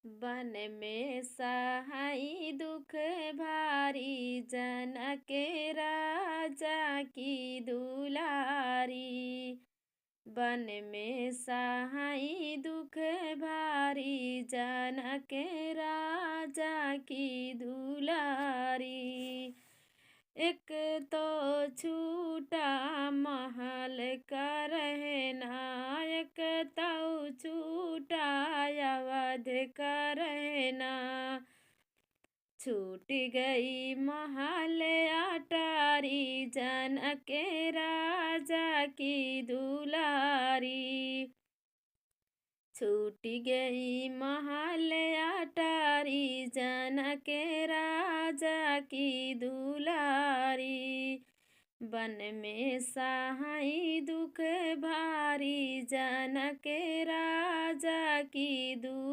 One में सहाई दुख भारी, जनक राजा की दुलारी। वन में सहाई दुख भारी, जनक राजा की दुलारी। एक तो छूटा महल का रहना, एक तो छूटा अवध का रहना। छूट गई महल अटारी, जनक राजा की दुलारी। छूट गई महल अटारी, जनक राजा की दुलारी। वन में सहाई दुख भारी, जनक राजा की दुलारी।